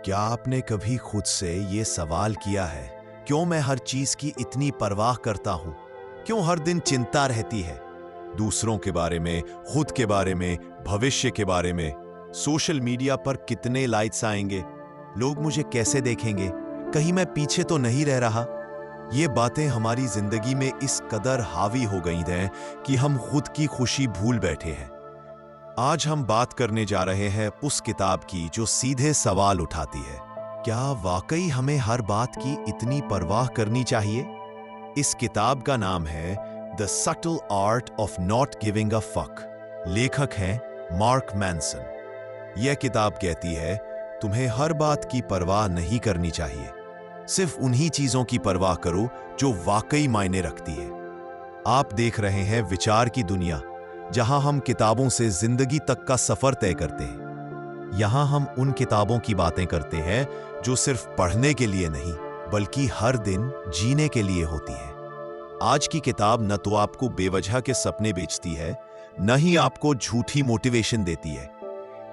क्या आपने कभी खुद से ये सवाल किया है, क्यों मैं हर चीज की इतनी परवाह करता हूं? क्यों हर दिन चिंता रहती है? दूसरों के बारे में, खुद के बारे में, भविष्य के बारे में। सोशल मीडिया पर कितने लाइक्स आएंगे? लोग मुझे कैसे देखेंगे? कहीं मैं पीछे तो नहीं रह रहा? ये बातें हमारी जिंदगी में इस कदर हावी हो गई हैं कि हम खुद की खुशी भूल बैठे हैं। आज हम बात करने जा रहे हैं उस किताब की जो सीधे सवाल उठाती है, क्या वाकई हमें हर बात की इतनी परवाह करनी चाहिए? इस किताब का नाम है the subtle art of not giving a fuck. लेखक हैं मार्क मैनसन। यह किताब कहती है, तुम्हें हर बात की परवाह नहीं करनी चाहिए। सिर्फ उन्हीं चीजों की परवाह करो जो वाकई मायने रखती है। आप देख रहे हैं विचार की दुनिया, जहां हम किताबों से जिंदगी तक का सफर तय करते हैं। यहां हम उन किताबों की बातें करते हैं जो सिर्फ पढ़ने के लिए नहीं, बल्कि हर दिन जीने के लिए होती है। आज की किताब न तो आपको बेवजह के सपने बेचती है, न ही आपको झूठी मोटिवेशन देती है।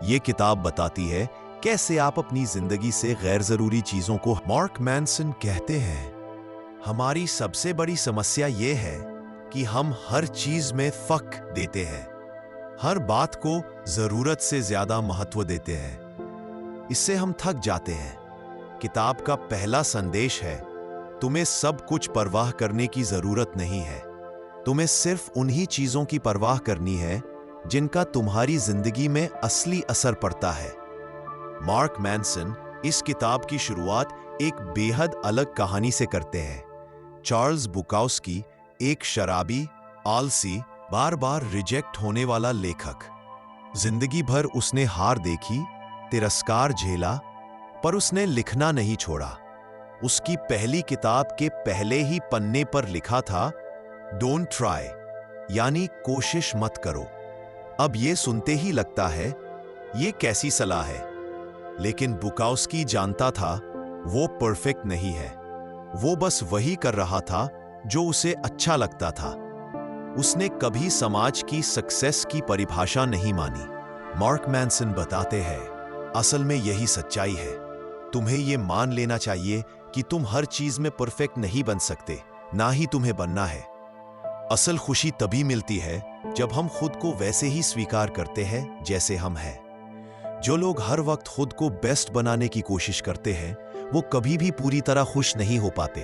ये किताब बताती है कैसे आप अपनी जिंदगी से गैर जरूरी चीजों को। मार्क मैनसन कहते हैं, हमारी सबसे बड़ी समस्या यह है कि हम हर चीज में फक देते हैं, हर बात को जरूरत से ज्यादा महत्व देते हैं। इससे हम थक जाते हैं। किताब का पहला संदेश है, तुम्हें सब कुछ परवाह करने की जरूरत नहीं है। तुम्हें सिर्फ उन्हीं चीजों की परवाह करनी है जिनका तुम्हारी जिंदगी में असली असर पड़ता है। मार्क मैनसन इस किताब की शुरुआत एक बेहद अलग कहानी से करते हैं। चार्ल्स बुकाउस्की, एक शराबी, आलसी, बार बार रिजेक्ट होने वाला लेखक। जिंदगी भर उसने हार देखी, तिरस्कार झेला, पर उसने लिखना नहीं छोड़ा। उसकी पहली किताब के पहले ही पन्ने पर लिखा था, डोंट ट्राई, यानी कोशिश मत करो। अब ये सुनते ही लगता है ये कैसी सलाह है, लेकिन बुकाउस्की जानता था वो परफेक्ट नहीं है। वो बस वही कर रहा था जो उसे अच्छा लगता था। उसने कभी समाज की सक्सेस की परिभाषा नहीं मानी। मार्क मैनसन बताते हैं, असल में यही सच्चाई है। तुम्हें यह मान लेना चाहिए कि तुम हर चीज में परफेक्ट नहीं बन सकते, ना ही तुम्हें बनना है। असल खुशी तभी मिलती है जब हम खुद को वैसे ही स्वीकार करते हैं जैसे हम हैं। जो लोग हर वक्त खुद को बेस्ट बनाने की कोशिश करते हैं, वो कभी भी पूरी तरह खुश नहीं हो पाते,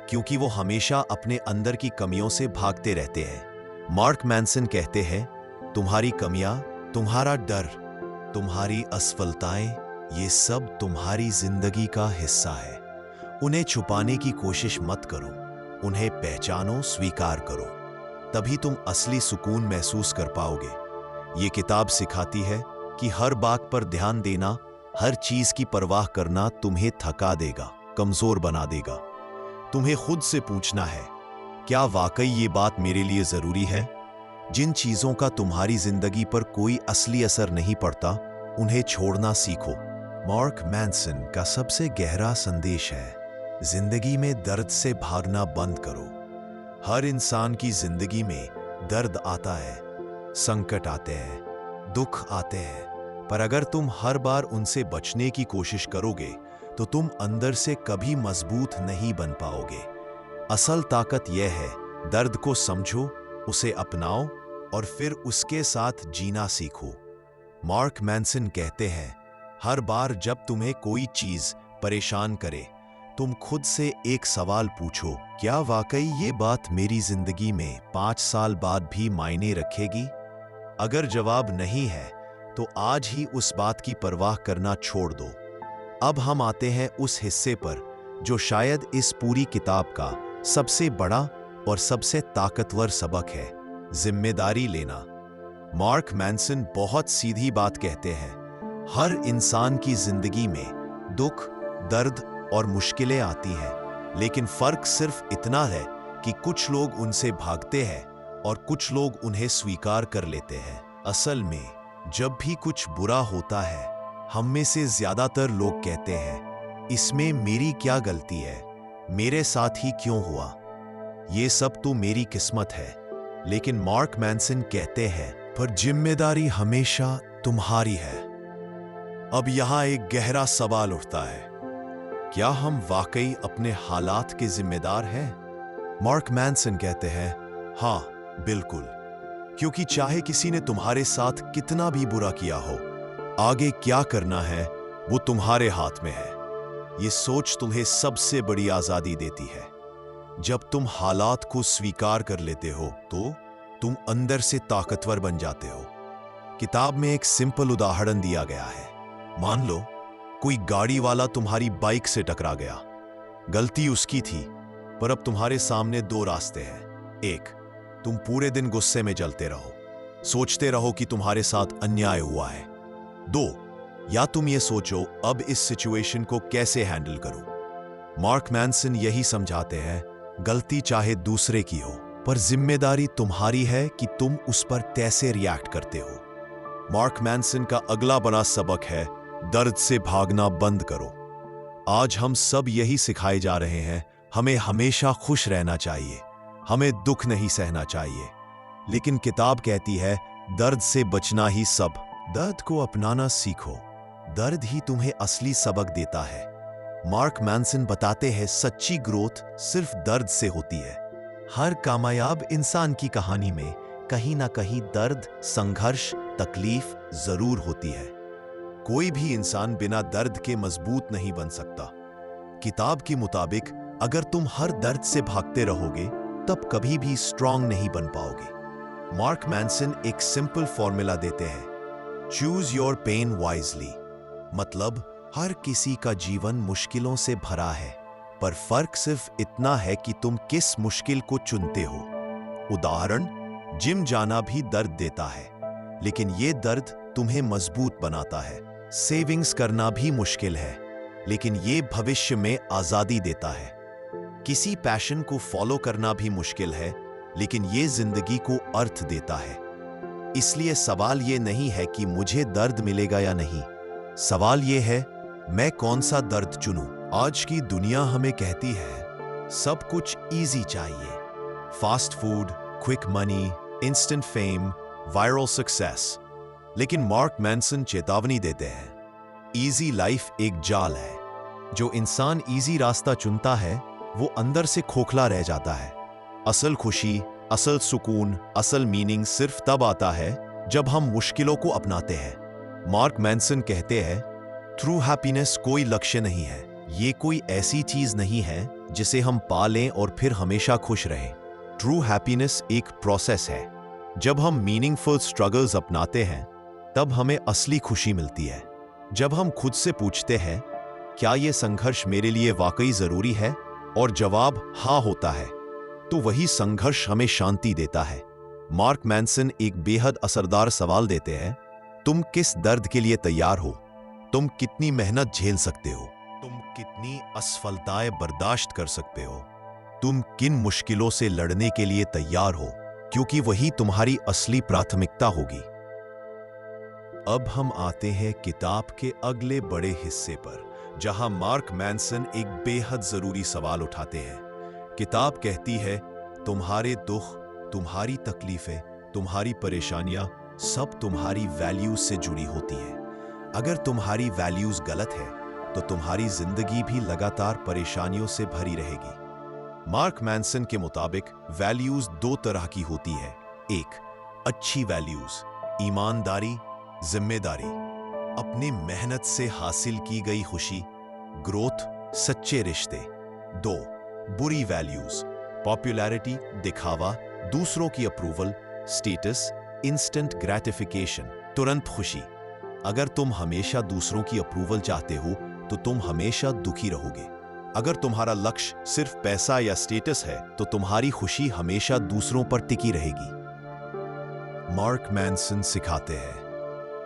क्योंकि वो हमेशा अपने अंदर की कमियों से भागते रहते हैं। मार्क मैनसन कहते हैं, तुम्हारी कमियां, तुम्हारा डर, तुम्हारी असफलताएं, ये सब तुम्हारी जिंदगी का हिस्सा है। उन्हें छुपाने की कोशिश मत करो, उन्हें पहचानो, स्वीकार करो। तभी तुम असली सुकून महसूस कर पाओगे। ये किताब सिखाती है कि हर बात पर ध्यान देना, हर चीज की परवाह करना तुम्हें थका देगा, कमजोर बना देगा। तुम्हें खुद से पूछना है, क्या वाकई ये बात मेरे लिए जरूरी है? जिन चीजों का तुम्हारी जिंदगी पर कोई असली असर नहीं पड़ता, उन्हें छोड़ना सीखो। मार्क मैनसन का सबसे गहरा संदेश है, जिंदगी में दर्द से भागना बंद करो। हर इंसान की जिंदगी में दर्द आता है, संकट आते हैं, दुख आते हैं, पर अगर तुम हर बार उनसे बचने की कोशिश करोगे तो तुम अंदर से कभी मजबूत नहीं बन पाओगे। असल ताकत यह है, दर्द को समझो, उसे अपनाओ और फिर उसके साथ जीना सीखो। मार्क मैनसन कहते हैं, हर बार जब तुम्हें कोई चीज परेशान करे, तुम खुद से एक सवाल पूछो, क्या वाकई ये बात मेरी जिंदगी में 5 साल बाद भी मायने रखेगी? अगर जवाब नहीं है, तो आज ही उस बात की परवाह करना छोड़ दो। अब हम आते हैं उस हिस्से पर जो शायद इस पूरी किताब का सबसे बड़ा और सबसे ताकतवर सबक है, जिम्मेदारी लेना। मार्क मैनसन बहुत सीधी बात कहते हैं, हर इंसान की जिंदगी में दुख, दर्द और मुश्किलें आती हैं, लेकिन फर्क सिर्फ इतना है कि कुछ लोग उनसे भागते हैं और कुछ लोग उन्हें स्वीकार कर लेते हैं। असल में जब भी कुछ बुरा होता है, हम में से ज्यादातर लोग कहते हैं, इसमें मेरी क्या गलती है, मेरे साथ ही क्यों हुआ, ये सब तो मेरी किस्मत है। लेकिन मार्क मैनसन कहते हैं, पर जिम्मेदारी हमेशा तुम्हारी है। अब यहां एक गहरा सवाल उठता है, क्या हम वाकई अपने हालात के जिम्मेदार हैं? मार्क मैनसन कहते हैं, हाँ बिल्कुल, क्योंकि चाहे किसी ने तुम्हारे साथ कितना भी बुरा किया हो, आगे क्या करना है वो तुम्हारे हाथ में है। ये सोच तुम्हें सबसे बड़ी आजादी देती है। जब तुम हालात को स्वीकार कर लेते हो तो तुम अंदर से ताकतवर बन जाते हो। किताब में एक सिंपल उदाहरण दिया गया है। मान लो कोई गाड़ी वाला तुम्हारी बाइक से टकरा गया। गलती उसकी थी, पर अब तुम्हारे सामने दो रास्ते हैं। एक, तुम पूरे दिन गुस्से में जलते रहो, सोचते रहो कि तुम्हारे साथ अन्याय हुआ है। दो, या तुम ये सोचो अब इस सिचुएशन को कैसे हैंडल करूं। मार्क मैनसन यही समझाते हैं, गलती चाहे दूसरे की हो, पर जिम्मेदारी तुम्हारी है कि तुम उस पर कैसे रिएक्ट करते हो। मार्क मैनसन का अगला बड़ा सबक है, दर्द से भागना बंद करो। आज हम सब यही सिखाए जा रहे हैं, हमें हमेशा खुश रहना चाहिए, हमें दुख नहीं सहना चाहिए। लेकिन किताब कहती है, दर्द से बचना ही सब। दर्द को अपनाना सीखो, दर्द ही तुम्हें असली सबक देता है। मार्क मैनसन बताते हैं, सच्ची ग्रोथ सिर्फ दर्द से होती है। हर कामयाब इंसान की कहानी में कहीं ना कहीं दर्द, संघर्ष, तकलीफ जरूर होती है। कोई भी इंसान बिना दर्द के मजबूत नहीं बन सकता। किताब के मुताबिक अगर तुम हर दर्द से भागते रहोगे तब कभी भी स्ट्रांग नहीं बन पाओगे। मार्क मैनसन एक सिंपल फॉर्मूला देते हैं, चूज योर पेन वाइजली। मतलब हर किसी का जीवन मुश्किलों से भरा है, पर फर्क सिर्फ इतना है कि तुम किस मुश्किल को चुनते हो। उदाहरण, जिम जाना भी दर्द देता है, लेकिन ये दर्द तुम्हें मजबूत बनाता है। सेविंग्स करना भी मुश्किल है, लेकिन ये भविष्य में आजादी देता है। किसी पैशन को फॉलो करना भी मुश्किल है, लेकिन ये जिंदगी को अर्थ देता है। इसलिए सवाल ये नहीं है कि मुझे दर्द मिलेगा या नहीं, सवाल ये है मैं कौन सा दर्द चुनूं। आज की दुनिया हमें कहती है सब कुछ इजी चाहिए, fast food, quick money, instant fame, viral success. लेकिन मार्क मैनसन चेतावनी देते हैं, इजी लाइफ एक जाल है। जो इंसान इजी रास्ता चुनता है वो अंदर से खोखला रह जाता है। असल खुशी, असल सुकून, असल मीनिंग सिर्फ तब आता है जब हम मुश्किलों को अपनाते हैं। मार्क मैनसन कहते हैं, ट्रू हैप्पीनेस कोई लक्ष्य नहीं है, ये कोई ऐसी चीज नहीं है जिसे हम पा लें और फिर हमेशा खुश रहें। ट्रू हैप्पीनेस एक प्रोसेस है। जब हम मीनिंगफुल स्ट्रगल्स अपनाते हैं तब हमें असली खुशी मिलती है। जब हम खुद से पूछते हैं, क्या यह संघर्ष मेरे लिए वाकई जरूरी है, और जवाब हाँ होता है, तो वही संघर्ष हमें शांति देता है। मार्क मैनसन एक बेहद असरदार सवाल देते हैं, तुम किस दर्द के लिए तैयार हो? तुम कितनी मेहनत झेल सकते हो? तुम कितनी असफलताएं बर्दाश्त कर सकते हो? तुम किन मुश्किलों से लड़ने के लिए तैयार हो? क्योंकि वही तुम्हारी असली प्राथमिकता होगी। अब हम आते हैं किताब के अगले बड़े हिस्से पर, जहां मार्क मैनसन एक बेहद जरूरी सवाल उठाते हैं। किताब कहती है, तुम्हारे दुख, तुम्हारी तकलीफें, तुम्हारी परेशानियां सब तुम्हारी वैल्यूज से जुड़ी होती हैं। अगर तुम्हारी वैल्यूज गलत है तो तुम्हारी जिंदगी भी लगातार परेशानियों से भरी रहेगी। मार्क मैनसन के मुताबिक वैल्यूज दो तरह की होती है। एक, अच्छी वैल्यूज, ईमानदारी, जिम्मेदारी, अपनी मेहनत से हासिल की गई खुशी, ग्रोथ, सच्चे रिश्ते। दो, बुरी वैल्यूज, पॉपुलैरिटी, दिखावा, दूसरों की अप्रूवल, स्टेटस, इंस्टेंट ग्रेटिफिकेशन, तुरंत खुशी। अगर तुम हमेशा दूसरों की अप्रूवल चाहते हो तो तुम हमेशा दुखी रहोगे। अगर तुम्हारा लक्ष्य सिर्फ पैसा या स्टेटस है तो तुम्हारी खुशी हमेशा दूसरों पर टिकी रहेगी। मार्क मैनसन सिखाते हैं,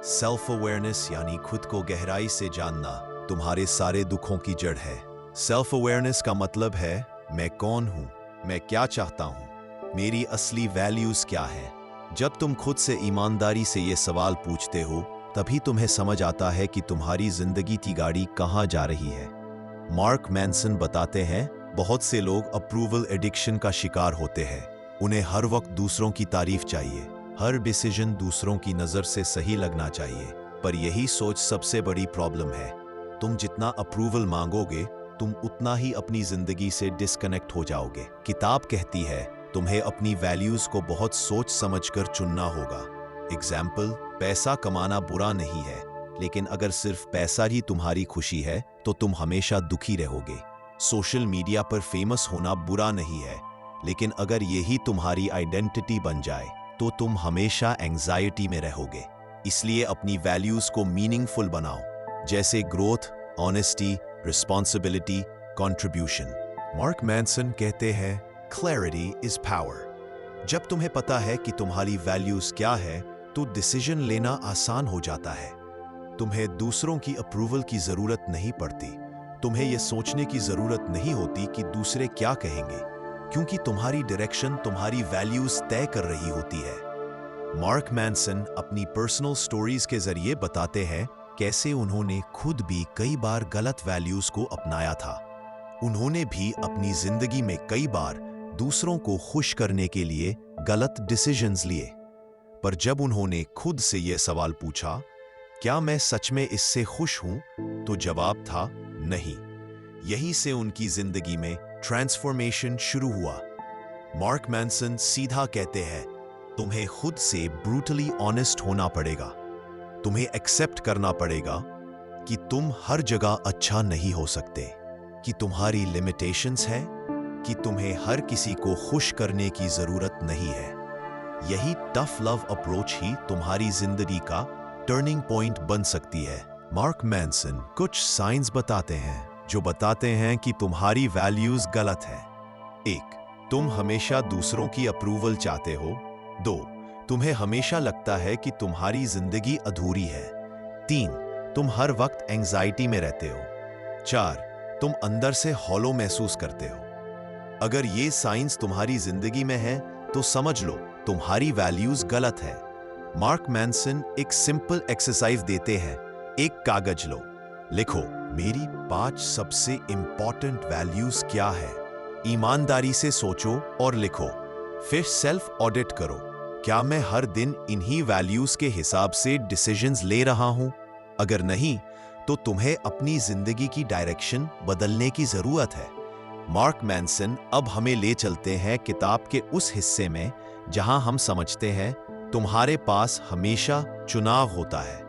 सेल्फ अवेयरनेस यानी खुद को गहराई से जानना तुम्हारे सारे दुखों की जड़ है। सेल्फ अवेयरनेस का मतलब है मैं कौन हूं, मैं क्या चाहता हूं, मेरी असली वैल्यूज क्या है। जब तुम खुद से ईमानदारी से ये सवाल पूछते हो तभी तुम्हें समझ आता है कि तुम्हारी जिंदगी की गाड़ी कहां जा रही है। मार्क मैनसन बताते हैं, बहुत से लोग अप्रूवल एडिक्शन का शिकार होते हैं। उन्हें हर वक्त दूसरों की तारीफ चाहिए, हर डिसीजन दूसरों की नजर से सही लगना चाहिए। पर यही सोच सबसे बड़ी प्रॉब्लम है। तुम जितना अप्रूवल मांगोगे, तुम उतना ही अपनी जिंदगी से डिस्कनेक्ट हो जाओगे। किताब कहती है तुम्हें अपनी वैल्यूज को बहुत सोच समझकर चुनना होगा। एग्जाम्पल, पैसा कमाना बुरा नहीं है, लेकिन अगर सिर्फ पैसा ही तुम्हारी खुशी है तो तुम हमेशा दुखी रहोगे। सोशल मीडिया पर फेमस होना बुरा नहीं है, लेकिन अगर यही तुम्हारी आइडेंटिटी बन जाए तो तुम हमेशा एंजाइटी में रहोगे। इसलिए अपनी वैल्यूज को मीनिंगफुल बनाओ, जैसे growth, honesty, responsibility, contribution. Mark Manson कहते हैं क्लैरिटी इज पावर। जब तुम्हें पता है कि तुम्हारी वैल्यूज क्या है तो डिसीजन लेना आसान हो जाता है। तुम्हें दूसरों की अप्रूवल की जरूरत नहीं पड़ती। तुम्हें यह सोचने की जरूरत नहीं होती कि दूसरे क्या कहेंगे, क्योंकि तुम्हारी डायरेक्शन तुम्हारी वैल्यूज तय कर रही होती है। मार्क मैनसन अपनी पर्सनल स्टोरीज के जरिए बताते हैं कैसे उन्होंने खुद भी कई बार गलत वैल्यूज को अपनाया था। उन्होंने भी अपनी जिंदगी में कई बार दूसरों को खुश करने के लिए गलत डिसीजंस लिए। पर जब उन्होंने खुद से यह सवाल पूछा, क्या मैं सच में इससे खुश हूं, तो जवाब था नहीं। यहीं से उनकी जिंदगी में ट्रांसफॉर्मेशन शुरू हुआ। मार्क मैनसन सीधा कहते हैं, तुम्हें खुद से ब्रूटली ऑनेस्ट होना पड़ेगा। तुम्हें एक्सेप्ट करना पड़ेगा कि तुम हर जगह अच्छा नहीं हो सकते, कि तुम्हारी लिमिटेशंस हैं, कि तुम्हें हर किसी को खुश करने की जरूरत नहीं है। यही टफ लव अप्रोच ही तुम्हारी जिंदगी का टर्निंग पॉइंट बन सकती है। मार्क मैनसन कुछ साइंस बताते हैं जो बताते हैं कि तुम्हारी वैल्यूज गलत है। 1. तुम हमेशा दूसरों की अप्रूवल चाहते हो। 2. तुम्हें हमेशा लगता है कि तुम्हारी जिंदगी अधूरी है। 3. तुम हर वक्त एंजाइटी में रहते हो। 4. तुम अंदर से हॉलो महसूस करते हो। अगर ये साइंस तुम्हारी जिंदगी में है तो समझ लो तुम्हारी वैल्यूज गलत है। मार्क मैनसन एक सिंपल एक्सरसाइज देते हैं। एक कागज लो, लिखो मेरी 5 सबसे इंपॉर्टेंट वैल्यूज क्या है। ईमानदारी से सोचो और लिखो। फिर सेल्फ ऑडिट करो, क्या मैं हर दिन इन्हीं वैल्यूज के हिसाब से डिसीजंस ले रहा हूं? अगर नहीं, तो तुम्हें अपनी जिंदगी की डायरेक्शन बदलने की जरूरत है। मार्क मैनसन अब हमें ले चलते हैं किताब के उस हिस्से में जहां हम समझते हैं तुम्हारे पास हमेशा चुनाव होता है।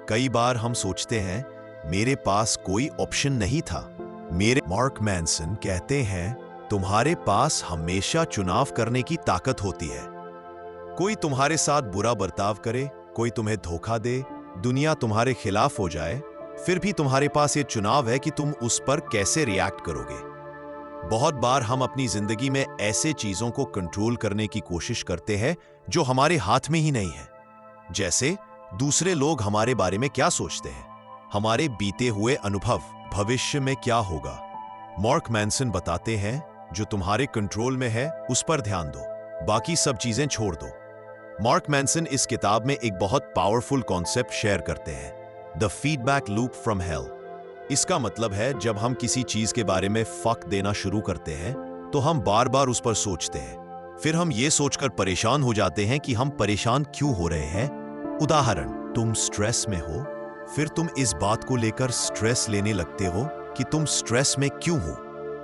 कई बार हम सोचते हैं मेरे पास कोई ऑप्शन नहीं था। मार्क मैनसन कहते हैं तुम्हारे पास हमेशा चुनाव करने की ताकत होती है। कोई तुम्हारे साथ बुरा बर्ताव करे, कोई तुम्हें धोखा दे, दुनिया तुम्हारे खिलाफ हो जाए, फिर भी तुम्हारे पास ये चुनाव है कि तुम उस पर कैसे रिएक्ट करोगे। बहुत बार हम अपनी जिंदगी में ऐसे चीजों को कंट्रोल करने की कोशिश करते हैं जो हमारे हाथ में ही नहीं है। जैसे दूसरे लोग हमारे बारे में क्या सोचते हैं, हमारे बीते हुए अनुभव, भविष्य में क्या होगा। मार्क मैनसन बताते हैं जो तुम्हारे कंट्रोल में है उस पर ध्यान दो, बाकी सब चीजें छोड़ दो। मार्क मैनसन इस किताब में एक बहुत पावरफुल कॉन्सेप्ट शेयर करते हैं, the feedback loop from hello. इसका मतलब है जब हम किसी चीज के बारे में फक देना शुरू करते हैं तो हम बार बार उस पर सोचते हैं, फिर हम ये सोचकर परेशान हो जाते हैं कि हम परेशान क्यों हो रहे हैं। उदाहरण, तुम स्ट्रेस में हो, फिर तुम इस बात को लेकर स्ट्रेस लेने लगते हो कि तुम स्ट्रेस में क्यों हो।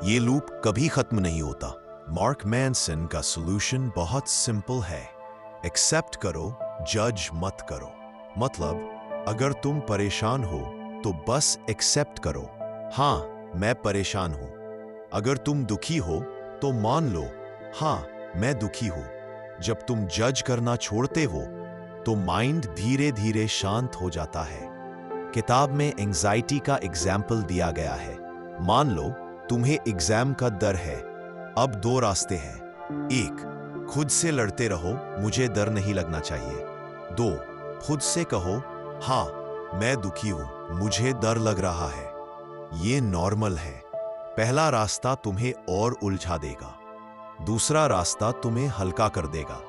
ये लूप कभी खत्म नहीं होता। मार्क मैनसन का सॉल्यूशन बहुत सिंपल है, एक्सेप्ट करो, जज मत करो। मतलब अगर तुम परेशान हो तो बस एक्सेप्ट करो, हाँ मैं परेशान हूं। अगर तुम दुखी हो तो मान लो, हाँ मैं दुखी हूं। जब तुम जज करना छोड़ते हो तो माइंड धीरे धीरे शांत हो जाता है। किताब में एंजाइटी का एग्जाम्पल दिया गया है। मान लो तुम्हें एग्जाम का डर है। अब 2 रास्ते हैं। 1, खुद से लड़ते रहो, मुझे डर नहीं लगना चाहिए। 2, खुद से कहो, हाँ मैं दुखी हूं, मुझे डर लग रहा है। ये नॉर्मल है। पहला रास्ता तुम्हें और उलझा देगा, दूसरा रास्ता तुम्हें हल्का कर देगा।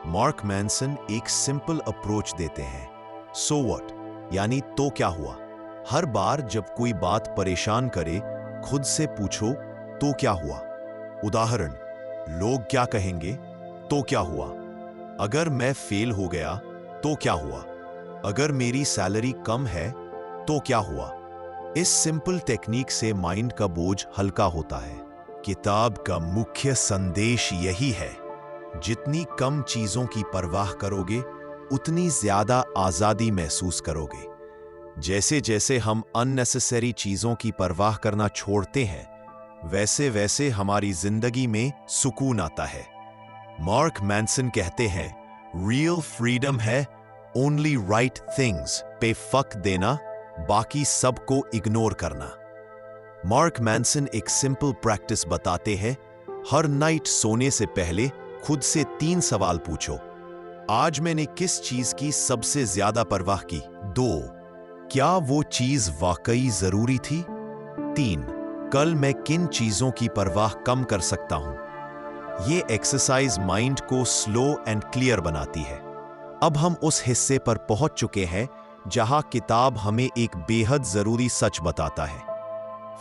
मार्क मैनसन एक सिंपल अप्रोच देते हैं, सो व्हाट, यानी तो क्या हुआ। हर बार जब कोई बात परेशान करे, खुद से पूछो तो क्या हुआ। उदाहरण, लोग क्या कहेंगे, तो क्या हुआ। अगर मैं फेल हो गया तो क्या हुआ। अगर मेरी सैलरी कम है तो क्या हुआ? इस सिंपल टेक्निक से माइंड का बोझ हल्का होता है। किताब का मुख्य संदेश यही है, जितनी कम चीजों की परवाह करोगे उतनी ज्यादा आजादी महसूस करोगे। जैसे जैसे हम अननेसेसरी चीजों की परवाह करना छोड़ते हैं, वैसे वैसे हमारी जिंदगी में सुकून आता है। मार्क मैनसन कहते हैं, रियल फ्रीडम है ओनली राइट थिंग्स पे फक देना, बाकी सबको इग्नोर करना। मार्क मैनसन एक सिंपल प्रैक्टिस बताते हैं, हर नाइट सोने से पहले खुद से 3 सवाल पूछो। आज मैंने किस चीज की सबसे ज्यादा परवाह की? 2, क्या वो चीज वाकई जरूरी थी? 3, कल मैं किन चीजों की परवाह कम कर सकता हूं? ये एक्सरसाइज माइंड को स्लो एंड क्लियर बनाती है। अब हम उस हिस्से पर पहुंच चुके हैं जहां किताब हमें एक बेहद जरूरी सच बताता है,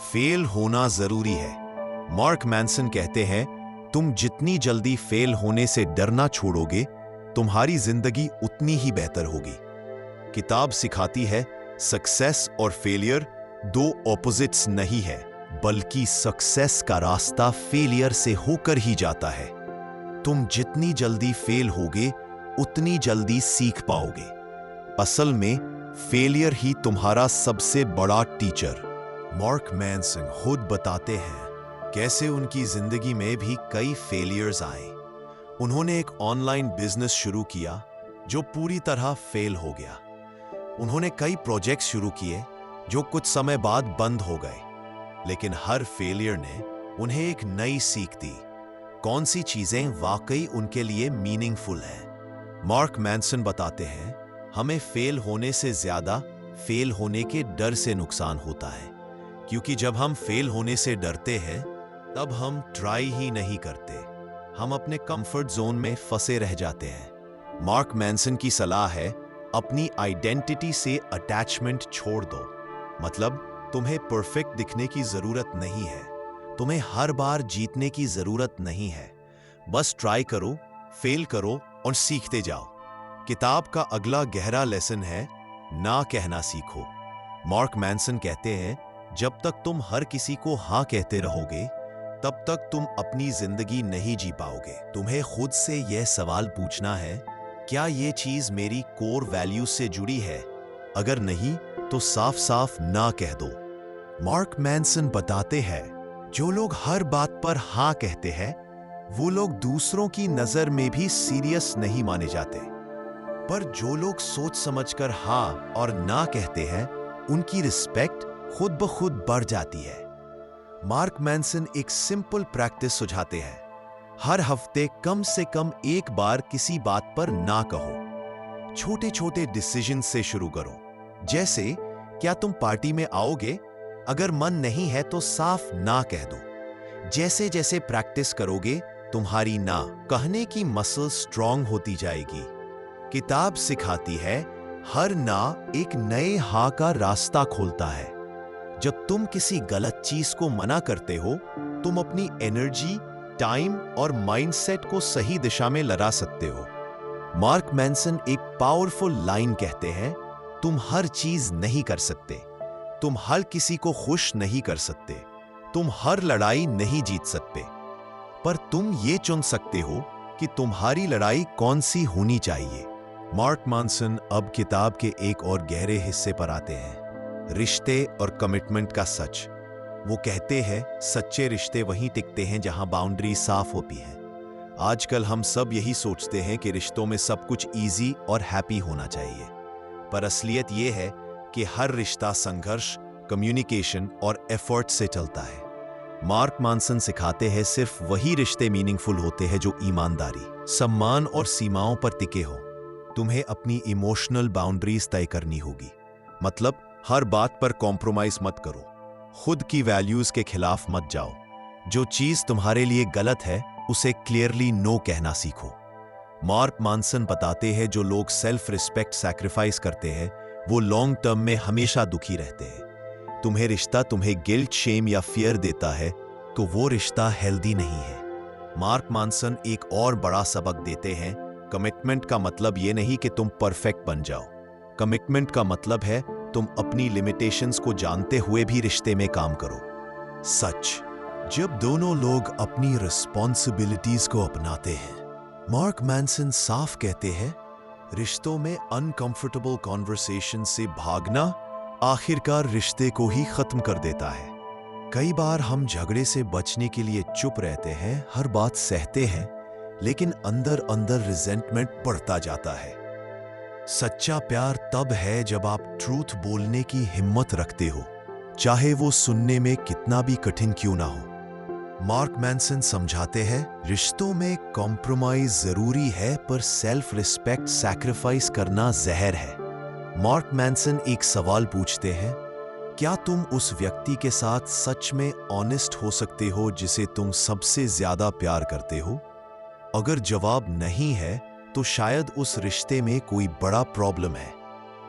फेल होना जरूरी है। मार्क मैनसन कहते हैं, तुम जितनी जल्दी फेल होने से डरना छोड़ोगे, तुम्हारी जिंदगी उतनी ही बेहतर होगी। किताब सिखाती है, सक्सेस और फेलियर 2 ऑपोजिट्स नहीं है, बल्कि सक्सेस का रास्ता फेलियर से होकर ही जाता है। तुम जितनी जल्दी फेल होगे उतनी जल्दी सीख पाओगे। असल में फेलियर ही तुम्हारा सबसे बड़ा टीचर। मार्क मैनसन खुद बताते हैं कैसे उनकी जिंदगी में भी कई फेलियर्स आए। उन्होंने एक ऑनलाइन बिजनेस शुरू किया जो पूरी तरह फेल हो गया। उन्होंने कई प्रोजेक्ट्स शुरू किए जो कुछ समय बाद बंद हो गए, लेकिन हर फेलियर ने उन्हें एक नई सीख दी, कौन सी चीजें वाकई उनके लिए मीनिंगफुल हैं। मार्क मैनसन बताते हैं, हमें फेल होने से ज्यादा फेल होने के डर से नुकसान होता है, क्योंकि जब हम फेल होने से डरते हैं तब हम ट्राई ही नहीं करते, हम अपने कंफर्ट जोन में फंसे रह जाते हैं। मार्क मैनसन की सलाह है, अपनी आइडेंटिटी से अटैचमेंट छोड़ दो। मतलब तुम्हें परफेक्ट दिखने की जरूरत नहीं है, तुम्हें हर बार जीतने की जरूरत नहीं है, बस ट्राई करो, फेल करो और सीखते जाओ। किताब का अगला गहरा लेसन है, ना कहना सीखो। मार्क मैनसन कहते हैं, जब तक तुम हर किसी को हाँ कहते रहोगे तब तक तुम अपनी जिंदगी नहीं जी पाओगे। तुम्हें खुद से यह सवाल पूछना है, क्या यह चीज मेरी कोर वैल्यूज से जुड़ी है? अगर नहीं तो साफ साफ ना कह दो। मार्क मैनसन बताते हैं, जो लोग हर बात पर हाँ कहते हैं वो लोग दूसरों की नजर में भी सीरियस नहीं माने जाते, पर जो लोग सोच समझकर हाँ और ना कहते हैं उनकी रिस्पेक्ट खुद ब खुद बढ़ जाती है। मार्क मैनसन एक सिंपल प्रैक्टिस सुझाते हैं, हर हफ्ते कम से कम एक बार किसी बात पर ना कहो। छोटे छोटे डिसीजन से शुरू करो, जैसे क्या तुम पार्टी में आओगे? अगर मन नहीं है तो साफ ना कह दो। जैसे जैसे प्रैक्टिस करोगे तुम्हारी ना कहने की मसल स्ट्रांग होती जाएगी। किताब सिखाती है, हर ना एक नए हाँ का रास्ता खोलता है। जब तुम किसी गलत चीज को मना करते हो, तुम अपनी एनर्जी, टाइम और माइंडसेट को सही दिशा में लगा सकते हो। मार्क मैनसन एक पावरफुल लाइन कहते हैं, तुम हर चीज नहीं कर सकते, तुम हर किसी को खुश नहीं कर सकते, तुम हर लड़ाई नहीं जीत सकते, पर तुम ये चुन सकते हो कि तुम्हारी लड़ाई कौन सी होनी चाहिए। मार्क मैनसन अब किताब के एक और गहरे हिस्से पर आते हैं, रिश्ते और कमिटमेंट का सच। वो कहते हैं, सच्चे रिश्ते वहीं टिकते हैं जहां बाउंड्री साफ होती है। आजकल हम सब यही सोचते हैं कि रिश्तों में सब कुछ इजी और हैप्पी होना चाहिए, पर असलियत ये है कि हर रिश्ता संघर्ष, कम्युनिकेशन और एफर्ट से चलता है। मार्क मैनसन सिखाते हैं, सिर्फ वही रिश्ते मीनिंगफुल होते हैं जो ईमानदारी, सम्मान और सीमाओं पर टिके हो। तुम्हें अपनी इमोशनल बाउंड्रीज तय करनी होगी, मतलब हर बात पर कॉम्प्रोमाइज मत करो, खुद की वैल्यूज के खिलाफ मत जाओ। जो चीज तुम्हारे लिए गलत है उसे क्लियरली नो कहना सीखो। मार्क मैनसन बताते हैं, जो लोग सेल्फ रिस्पेक्ट सैक्रिफाइस करते हैं वो लॉन्ग टर्म में हमेशा दुखी रहते हैं। तुम्हें रिश्ता तुम्हें गिल्ट, शेम या फियर देता है तो वो रिश्ता हेल्दी नहीं है। मार्क मैनसन एक और बड़ा सबक देते हैं, कमिटमेंट का मतलब ये नहीं कि तुम परफेक्ट बन जाओ, कमिटमेंट का मतलब है तुम अपनी लिमिटेशंस को जानते हुए भी रिश्ते में काम करो। सच, जब दोनों लोग अपनी रिस्पॉन्सिबिलिटीज को अपनाते हैं, मार्क मैनसन साफ कहते हैं, रिश्तों में अनकंफर्टेबल कॉन्वर्सेशन से भागना आखिरकार रिश्ते को ही खत्म कर देता है। कई बार हम झगड़े से बचने के लिए चुप रहते हैं, हर बात सहते हैं, लेकिन अंदर अंदर रिजेंटमेंट बढ़ता जाता है। सच्चा प्यार तब है जब आप ट्रूथ बोलने की हिम्मत रखते हो, चाहे वो सुनने में कितना भी कठिन क्यों ना हो। मार्क मैनसन समझाते हैं, रिश्तों में कॉम्प्रोमाइज जरूरी है, पर सेल्फ रिस्पेक्ट सैक्रिफाइस करना जहर है। मार्क मैनसन एक सवाल पूछते हैं, क्या तुम उस व्यक्ति के साथ सच में ऑनेस्ट हो सकते हो जिसे तुम सबसे ज्यादा प्यार करते हो? अगर जवाब नहीं है, तो शायद उस रिश्ते में कोई बड़ा प्रॉब्लम है।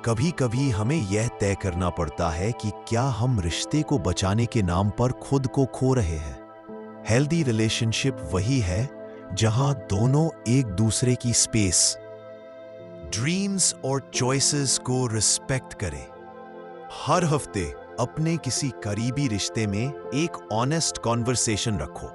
कभी कभी हमें यह तय करना पड़ता है कि क्या हम रिश्ते को बचाने के नाम पर खुद को खो रहे हैं। हेल्दी रिलेशनशिप वही है जहां दोनों एक दूसरे की स्पेस, ड्रीम्स और चॉइसेस को रिस्पेक्ट करें। हर हफ्ते अपने किसी करीबी रिश्ते में एक ऑनेस्ट कॉन्वर्सेशन रखो।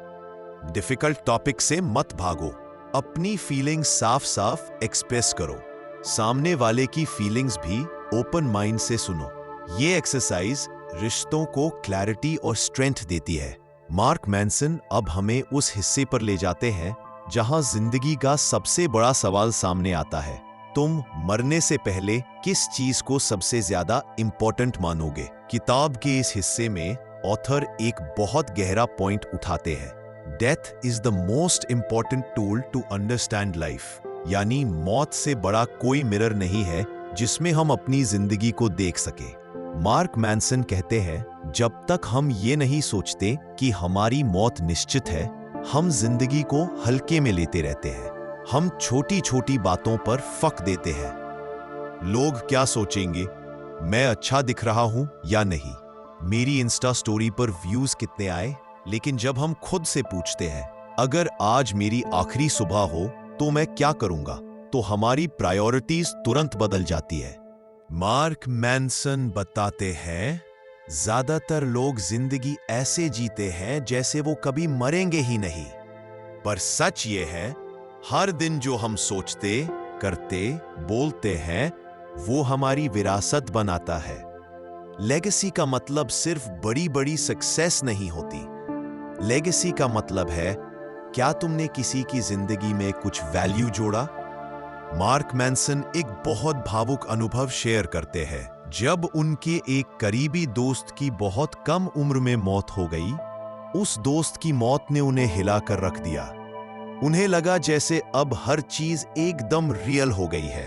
डिफिकल्ट टॉपिक से मत भागो, अपनी फीलिंग्स साफ साफ एक्सप्रेस करो। सामने वाले की फीलिंग्स भी ओपन माइंड से सुनो। ये एक्सरसाइज रिश्तों को क्लैरिटी और स्ट्रेंथ देती है। मार्क मैनसन अब हमें उस हिस्से पर ले जाते हैं जहां जिंदगी का सबसे बड़ा सवाल सामने आता है, तुम मरने से पहले किस चीज को सबसे ज्यादा इंपॉर्टेंट मानोगे। किताब के इस हिस्से में ऑथर एक बहुत गहरा पॉइंट उठाते हैं, death is the most important tool to understand life. यानी मौत से बड़ा कोई मिरर नहीं है जिसमें हम अपनी जिंदगी को देख सके। मार्क मैनसन कहते हैं, जब तक हम ये नहीं सोचते कि हमारी मौत निश्चित है, हम जिंदगी को हल्के में लेते रहते हैं। हम छोटी छोटी बातों पर फक देते हैं। लोग क्या सोचेंगे, मैं अच्छा दिख रहा हूं या नहीं, मेरी इंस्टा स्टोरी पर व्यूज कितने आए। लेकिन जब हम खुद से पूछते हैं, अगर आज मेरी आखिरी सुबह हो तो मैं क्या करूंगा, तो हमारी प्रायोरिटीज तुरंत बदल जाती है। मार्क मैनसन बताते हैं, ज्यादातर लोग जिंदगी ऐसे जीते हैं जैसे वो कभी मरेंगे ही नहीं। पर सच ये है, हर दिन जो हम सोचते, करते, बोलते हैं, वो हमारी विरासत बनाता है। लेगेसी का मतलब सिर्फ बड़ी बड़ी सक्सेस नहीं होती। लेगेसी का मतलब है, क्या तुमने किसी की जिंदगी में कुछ वैल्यू जोड़ा। मार्क मैनसन एक बहुत भावुक अनुभव शेयर करते हैं। जब उनके एक करीबी दोस्त की बहुत कम उम्र में मौत हो गई, उस दोस्त की मौत ने उन्हें हिलाकर रख दिया। उन्हें लगा जैसे अब हर चीज एकदम रियल हो गई है।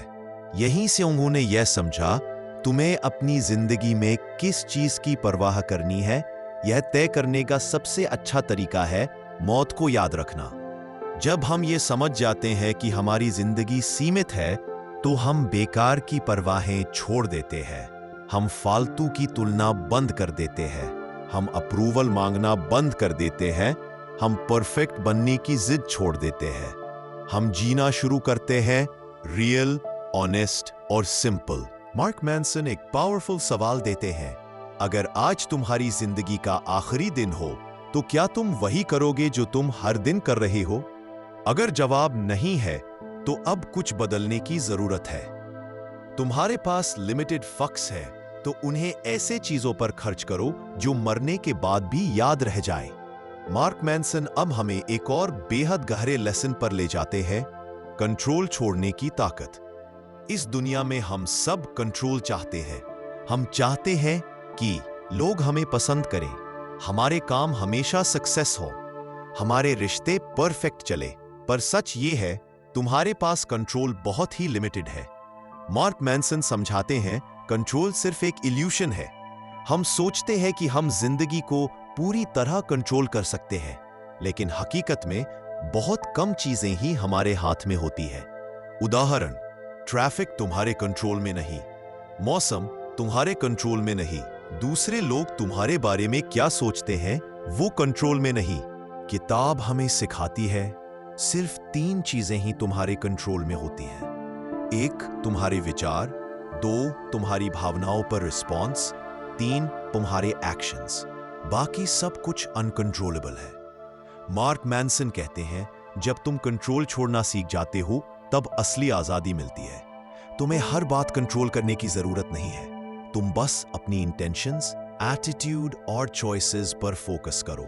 यहीं से उन्होंने यह समझा, तुम्हें अपनी जिंदगी में किस चीज की परवाह करनी है, यह तय करने का सबसे अच्छा तरीका है मौत को याद रखना। जब हम ये समझ जाते हैं कि हमारी जिंदगी सीमित है, तो हम बेकार की परवाहें छोड़ देते हैं। हम फालतू की तुलना बंद कर देते हैं। हम अप्रूवल मांगना बंद कर देते हैं। हम परफेक्ट बनने की जिद छोड़ देते हैं। हम जीना शुरू करते हैं रियल, ऑनेस्ट और सिंपल। मार्क मैनसन एक पावरफुल सवाल देते हैं, अगर आज तुम्हारी जिंदगी का आखिरी दिन हो, तो क्या तुम वही करोगे जो तुम हर दिन कर रहे हो? अगर जवाब नहीं है, तो अब कुछ बदलने की जरूरत है। तुम्हारे पास लिमिटेड फक्स है, तो उन्हें ऐसे चीजों पर खर्च करो जो मरने के बाद भी याद रह जाए। मार्क मैनसन अब हमें एक और बेहद गहरे लेसन पर ले जाते हैं, कंट्रोल छोड़ने की ताकत। इस दुनिया में हम सब कंट्रोल चाहते हैं। हम चाहते हैं कि लोग हमें पसंद करें, हमारे काम हमेशा सक्सेस हो, हमारे रिश्ते परफेक्ट चले। पर सच ये है, तुम्हारे पास कंट्रोल बहुत ही लिमिटेड है। मार्क मैनसन समझाते हैं, कंट्रोल सिर्फ एक इल्यूशन है। हम सोचते हैं कि हम जिंदगी को पूरी तरह कंट्रोल कर सकते हैं, लेकिन हकीकत में बहुत कम चीजें ही हमारे हाथ में होती है। उदाहरण, ट्रैफिक तुम्हारे कंट्रोल में नहीं, मौसम तुम्हारे कंट्रोल में नहीं, दूसरे लोग तुम्हारे बारे में क्या सोचते हैं वो कंट्रोल में नहीं। किताब हमें सिखाती है, सिर्फ 3 चीजें ही तुम्हारे कंट्रोल में होती हैं। एक, तुम्हारे विचार, 2 तुम्हारी भावनाओं पर रिस्पॉन्स, 3 तुम्हारे एक्शंस। बाकी सब कुछ अनकंट्रोलेबल है। मार्क मैनसन कहते हैं, जब तुम कंट्रोल छोड़ना सीख जाते हो तब असली आजादी मिलती है। तुम्हें हर बात कंट्रोल करने की जरूरत नहीं है। तुम बस अपनी इंटेंशंस, एटीट्यूड और चॉइसेस पर फोकस करो।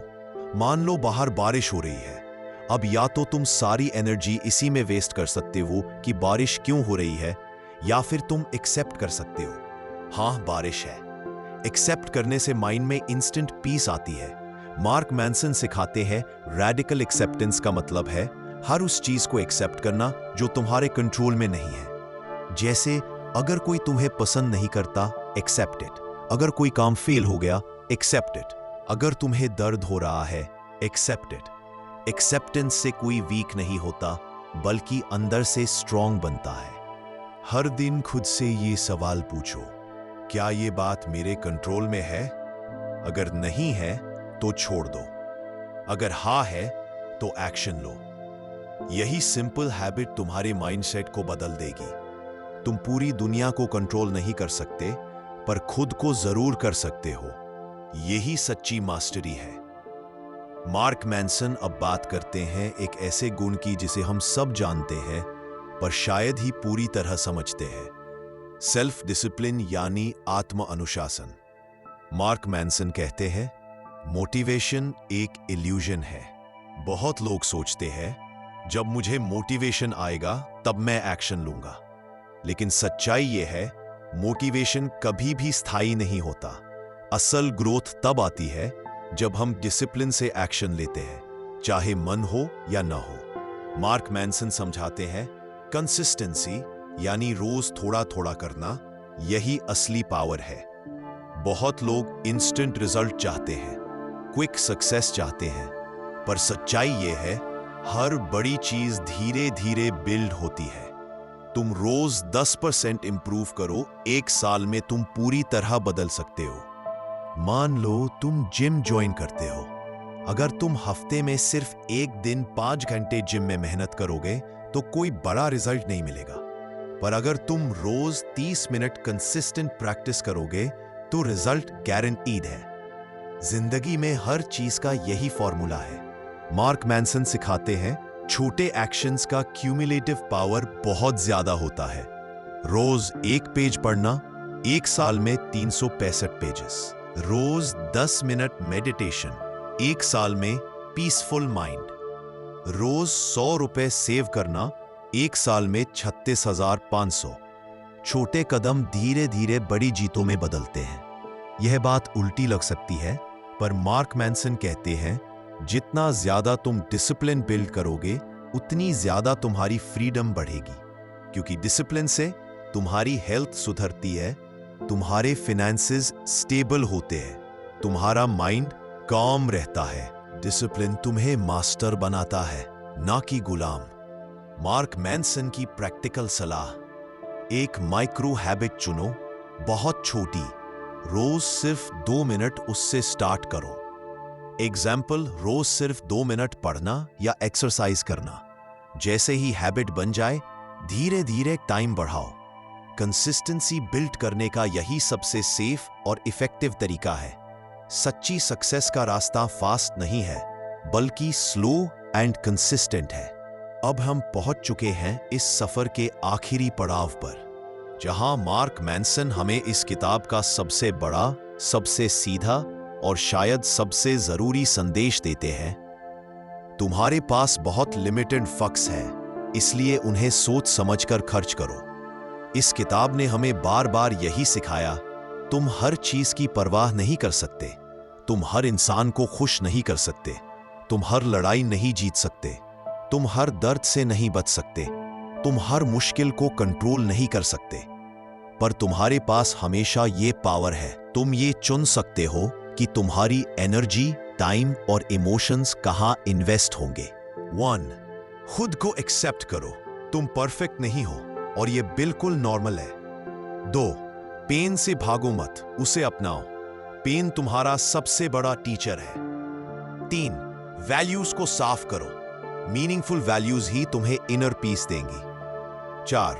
मान लो बाहर बारिश हो रही है। अब या तो तुम सारी एनर्जी इसी में वेस्ट कर सकते हो कि बारिश क्यों हो रही है, या फिर तुम एक्सेप्ट कर सकते हो, हाँ बारिश है। एक्सेप्ट करने से माइंड में इंस्टेंट पीस आती है। मार्क मैनसन सिखाते हैं, रैडिकल एक्सेप्टेंस का मतलब है हर उस चीज को एक्सेप्ट करना जो तुम्हारे कंट्रोल में नहीं है। जैसे अगर कोई तुम्हें पसंद नहीं करता, एक्सेप्ट इट। अगर कोई काम फेल हो गया, एक्सेप्ट इट। अगर तुम्हें दर्द हो रहा है, एक्सेप्ट इट। एक्सेप्टेंस से कोई वीक नहीं होता, बल्कि अंदर से स्ट्रांग बनता है। हर दिन खुद से ये सवाल पूछो, क्या ये बात मेरे कंट्रोल में है? अगर नहीं है तो छोड़ दो, अगर हाँ है तो एक्शन लो। यही सिंपल हैबिट तुम्हारे माइंडसेट को बदल देगी। तुम पूरी दुनिया को कंट्रोल नहीं कर सकते, पर खुद को जरूर कर सकते हो। यही सच्ची मास्टरी है। मार्क मैनसन अब बात करते हैं एक ऐसे गुण की जिसे हम सब जानते हैं, पर शायद ही पूरी तरह समझते हैं। सेल्फ डिसिप्लिन यानी आत्म अनुशासन। मार्क मैनसन कहते हैं, मोटिवेशन एक इल्यूजन है। बहुत लोग सोचते हैं, जब मुझे मोटिवेशन आएगा तब मैं एक्शन लूंगा। लेकिन सच्चाई यह है, मोटिवेशन कभी भी स्थायी नहीं होता। असल ग्रोथ तब आती है जब हम डिसिप्लिन से एक्शन लेते हैं, चाहे मन हो या ना हो। मार्क मैनसन समझाते हैं, कंसिस्टेंसी यानी रोज थोड़ा थोड़ा करना, यही असली पावर है। बहुत लोग इंस्टेंट रिजल्ट चाहते हैं, क्विक सक्सेस चाहते हैं, पर सच्चाई यह है, हर बड़ी चीज धीरे धीरे बिल्ड होती है। तुम रोज 10% इंप्रूव करो, 1 साल में तुम पूरी तरह बदल सकते हो। मान लो तुम जिम ज्वाइन करते हो। अगर तुम हफ्ते में सिर्फ 1 दिन 5 घंटे जिम में मेहनत करोगे तो कोई बड़ा रिजल्ट नहीं मिलेगा। पर अगर तुम रोज 30 मिनट कंसिस्टेंट प्रैक्टिस करोगे तो रिजल्ट गारंटीड है। जिंदगी में हर चीज का यही फॉर्मूला है। मार्क मैनसन सिखाते हैं, छोटे एक्शंस का क्यूमुलेटिव पावर बहुत ज्यादा होता है। रोज 1 पेज पढ़ना, 1 साल में 365 पेजेस। रोज 10 मिनट मेडिटेशन, 1 साल में पीसफुल माइंड। रोज 100 रुपए सेव करना, 1 साल में 36,500। छोटे कदम धीरे धीरे बड़ी जीतों में बदलते हैं। यह बात उल्टी लग सकती है, पर मार्क मैनसन कहते हैं, जितना ज्यादा तुम डिसिप्लिन बिल्ड करोगे, उतनी ज्यादा तुम्हारी फ्रीडम बढ़ेगी। क्योंकि डिसिप्लिन से तुम्हारी हेल्थ सुधरती है, तुम्हारे फिनेंसेस स्टेबल होते हैं, तुम्हारा माइंड काम रहता है। डिसिप्लिन तुम्हें मास्टर बनाता है, ना कि गुलाम। मार्क मैनसन की प्रैक्टिकल सलाह, एक माइक्रो हैबिट चुनो, बहुत छोटी, रोज सिर्फ 2 मिनट उससे स्टार्ट करो। एग्जाम्पल, रोज सिर्फ 2 मिनट पढ़ना या एक्सरसाइज करना। जैसे ही हैबिट बन जाए, धीरे धीरे टाइम बढ़ाओ। कंसिस्टेंसी बिल्ड करने का यही सबसे सेफ और इफेक्टिव तरीका है। सच्ची सक्सेस का रास्ता फास्ट नहीं है, बल्कि स्लो एंड कंसिस्टेंट है। अब हम पहुंच चुके हैं इस सफर के आखिरी पड़ाव पर, जहां मार्क मैनसन हमें इस किताब का सबसे बड़ा, सबसे सीधा और शायद सबसे जरूरी संदेश देते हैं। तुम्हारे पास बहुत लिमिटेड फंड्स है, इसलिए उन्हें सोच समझकर खर्च करो। इस किताब ने हमें बार बार यही सिखाया, तुम हर चीज की परवाह नहीं कर सकते, तुम हर इंसान को खुश नहीं कर सकते, तुम हर लड़ाई नहीं जीत सकते, तुम हर दर्द से नहीं बच सकते, तुम हर मुश्किल को कंट्रोल नहीं कर सकते, पर तुम्हारे पास हमेशा ये पावर है, तुम ये चुन सकते हो कि तुम्हारी एनर्जी, टाइम और इमोशंस कहां इन्वेस्ट होंगे। 1. खुद को एक्सेप्ट करो, तुम परफेक्ट नहीं हो और ये बिल्कुल नॉर्मल है। 2. पेन से भागो मत, उसे अपनाओ, पेन तुम्हारा सबसे बड़ा टीचर है। 3. वैल्यूज को साफ करो, मीनिंगफुल वैल्यूज ही तुम्हें इनर पीस देंगी। 4.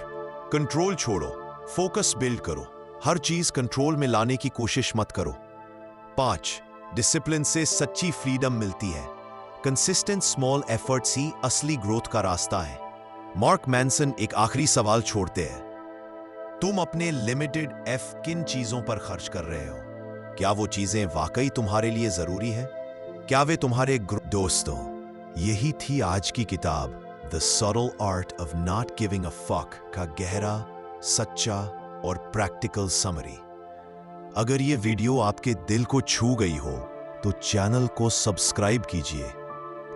कंट्रोल छोड़ो, फोकस बिल्ड करो, हर चीज कंट्रोल में लाने की कोशिश मत करो। 5. डिसिप्लिन से सच्ची फ्रीडम मिलती है। कंसिस्टेंट स्मॉल एफर्ट्स ही असली ग्रोथ का रास्ता है। मार्क मैनसन एक आखिरी सवाल छोड़ते हैं, तुम अपने लिमिटेड एफ किन चीजों पर खर्च कर रहे हो? क्या वो चीजें वाकई तुम्हारे लिए जरूरी है? क्या वे तुम्हारे दोस्तों, यही थी आज की किताब द सबल art of not giving a fuck का गहरा, सच्चा और प्रैक्टिकल समरी। अगर ये वीडियो आपके दिल को छू गई हो तो चैनल को सब्सक्राइब कीजिए,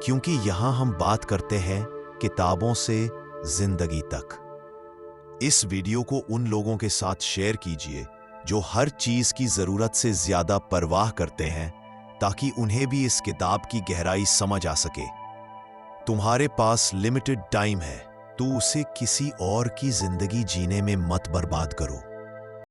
क्योंकि यहां हम बात करते हैं किताबों से जिंदगी तक। इस वीडियो को उन लोगों के साथ शेयर कीजिए जो हर चीज की जरूरत से ज्यादा परवाह करते हैं, ताकि उन्हें भी इस किताब की गहराई समझ आ सके। तुम्हारे पास लिमिटेड टाइम है, तो उसे किसी और की जिंदगी जीने में मत बर्बाद करो।